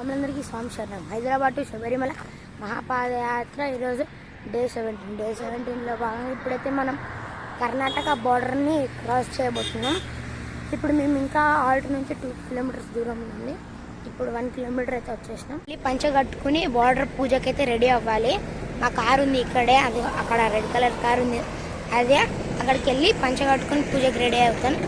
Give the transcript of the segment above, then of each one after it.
స్వాములందరికీ స్వామి శరణం. హైదరాబాద్ టు శబరిమల మహాపాదయాత్ర ఈరోజు డే 17లో భాగంగా ఇప్పుడైతే మనం కర్ణాటక బార్డర్ని క్రాస్ చేయబోతున్నాం. ఇప్పుడు మేము ఇంకా ఆల్ట్ నుంచి 2 కిలోమీటర్స్ దూరం ఉంది. ఇప్పుడు 1 కిలోమీటర్ అయితే వచ్చేసినాం. పంచ కట్టుకుని బార్డర్ పూజకి అయితే రెడీ అవ్వాలి. మా కారు ఉంది ఇక్కడే, అది అక్కడ రెడ్ కలర్ కారు ఉంది, అదే అక్కడికి వెళ్ళి పంచ కట్టుకుని పూజకి రెడీ అవుతాను.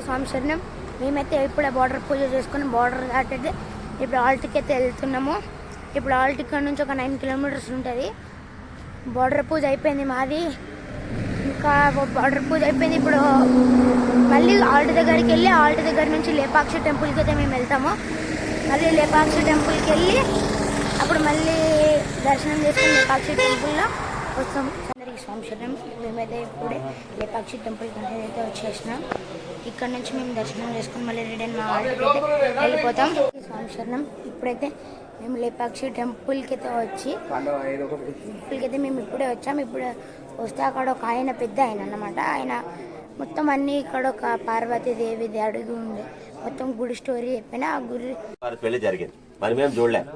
స్వామి శరణం. మేమైతే ఇప్పుడే బార్డర్ పూజ చేసుకుని బార్డర్ దాటైతే ఇప్పుడు ఆల్ట్కి అయితే వెళ్తున్నాము. ఇప్పుడు ఆల్ట్ ఇక్కడ నుంచి ఒక 9 కిలోమీటర్స్ ఉంటుంది. బార్డర్ పూజ అయిపోయింది మాది. ఇంకా బార్డర్ పూజ అయిపోయింది. ఇప్పుడు మళ్ళీ ఆల్ట్ దగ్గరికి వెళ్ళి ఆల్ట్ దగ్గర నుంచి లేపాక్షి టెంపుల్కి అయితే మేము వెళ్తాము. మళ్ళీ లేపాక్షి టెంపుల్కి వెళ్ళి అప్పుడు మళ్ళీ దర్శనం చేసుకుని లేపాక్షి టెంపుల్లో వస్తాం. అందరికీ స్వామి శరణం. మేమైతే ఇప్పుడే లేపాక్షి టెంపుల్కి అయితే వచ్చేసినాం. ఇక్కడ నుంచి మేము దర్శనం చేసుకుని మళ్ళీ రిటర్న్ మా ఆల్ట్కి అయితే వెళ్ళిపోతాం. స్వామి శరణం. ఇప్పుడైతే మేము లేపాక్షి టెంపుల్కి అయితే మేము ఇప్పుడే వచ్చాము. ఇప్పుడు వస్తే అక్కడ ఒక ఆయన పెద్ద ఆయన అన్నమాట. ఆయన మొత్తం అన్ని ఇక్కడ ఒక పార్వతీదేవిది అడుగు ఉండే మొత్తం గుడి స్టోరీ చెప్పిన ఆ గుడి పెళ్లి జరిగింది. మరి మేము చూడలేం,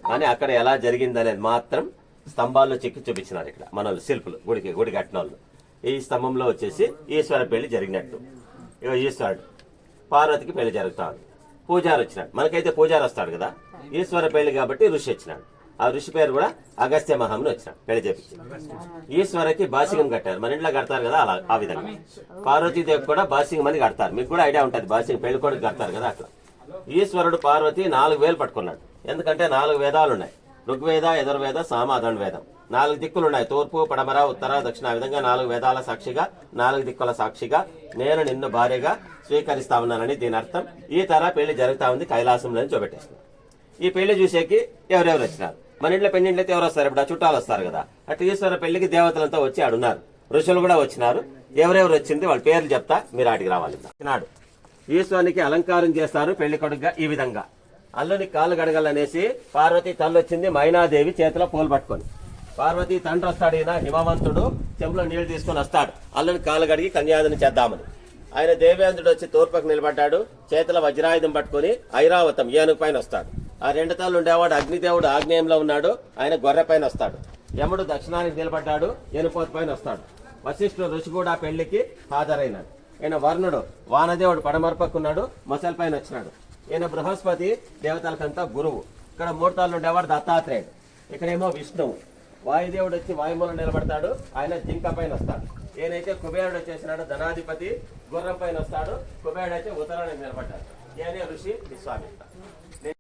కానీ అక్కడ ఎలా జరిగింది అనేది మాత్రం స్తంభాల్లో చెక్కి చూపించినారు. ఇక్కడ మన శిల్పులు గుడి కట్టిన వాళ్ళు ఈ స్తంభంలో వచ్చేసి ఈశ్వర పెళ్లి జరిగినట్టు. ఇక ఈశ్వరుడు పార్వతికి పెళ్లి జరుగుతాడు. పూజారి వచ్చినాడు. మనకైతే పూజారి వస్తాడు కదా, ఈశ్వర పెళ్లి కాబట్టి ఋషి వచ్చినాడు. ఆ ఋషి పేరు కూడా అగస్త్య మహాముని వచ్చినాడు. పెళ్లి చేపించి ఈశ్వరకి బాసికం కట్టారు. మన ఇంట్లో కడతారు కదా, అలా ఆ విధంగా పార్వతీదేవి కూడా బాసికం అని కడతారు. మీకు కూడా ఐడియా ఉంటుంది, బాసికం పెళ్లి కొడుకు కడతారు కదా అట్లా. ఈశ్వరుడు పార్వతి 4 వేలు పట్టుకున్నాడు. ఎందుకంటే 4 వేదాలు ఉన్నాయి. ఋగ్వేద, యజుర్వేద, సామ, అథర్వణ వేదం. 4 దిక్కులు ఉన్నాయి. తూర్పు, పడమర, ఉత్తర, దక్షిణ. ఆ విధంగా 4 వేదాల సాక్షిగా, 4 దిక్కుల సాక్షిగా నేను నిన్ను భార్యగా స్వీకరిస్తా ఉన్నానని దీని అర్థం. ఈ తర పెళ్లి జరుగుతా ఉంది కైలాసంలో చూపెట్టేస్తున్నారు. ఈ పెళ్లి చూసేకి ఎవరెవరు వచ్చినారు? మన ఇంట్లో పెళ్లింట్లో అయితే ఎవరు వస్తారు? ఇప్పుడు చుట్టాలు వస్తారు కదా. అటు ఈశ్వర పెళ్లికి దేవతలంతా వచ్చి ఆడున్నారు. ఋషులు కూడా వచ్చినారు. ఎవరెవరు వచ్చింది వాళ్ళ పేర్లు చెప్తా, మీరు ఆడికి రావాలి. నాడు ఈశ్వరునికి అలంకారం చేస్తారు పెళ్లి కొడుకుగా. ఈ విధంగా అల్లుని కాళ్ళు గడగలనేసి పార్వతి తల్లి వచ్చింది మైనాదేవి చేతిలో పూలు పట్టుకొని. పార్వతి తండ్రి వస్తాడు, ఈయన హిమవంతుడు చెంబులో నీళ్లు తీసుకొని వస్తాడు అల్లుని కాళ్ళు గడిగి కన్యాదానం చేద్దామని. ఆయన దేవేంద్రుడు వచ్చి తూర్పుకు నిలబడ్డాడు. చేతిలో వజ్రాయుధం పట్టుకుని ఐరావతం ఏనుగు పైన వస్తాడు. ఆ 2 తల్లు ఉండేవాడు అగ్నిదేవుడు ఆగ్నేయంలో ఉన్నాడు, ఆయన గొర్రె పైన వస్తాడు. యముడు దక్షిణానికి నిలబడ్డాడు, ఏనుపోతు పైన వస్తాడు. వశిష్ఠుడు ఋషి కూడా పెళ్లికి హాజరైనాడు. ఈయన వర్ణుడు వానదేవుడు పడమరపక్కున్నాడు, మొసలి పైన వచ్చినాడు. ఈయన బృహస్పతి దేవతలకంతా గురువు. ఇక్కడ 3 తల్లు ఉండేవాడు దత్తాత్రేయుడు. ఇక్కడేమో విష్ణువు. వాయుదేవుడు వచ్చి వాయుమూలం నిలబడతాడు, ఆయన జింక పైన వస్తాడు. ఈయనైతే కుబేరుడు వచ్చేసినాడు, ధనాధిపతి గుర్రం పైన వస్తాడు. కుబేరుడు అయితే ఉత్తరానికి నిలబడ్డాడు. ఈయనే ఋషి విశ్వామిత్ర.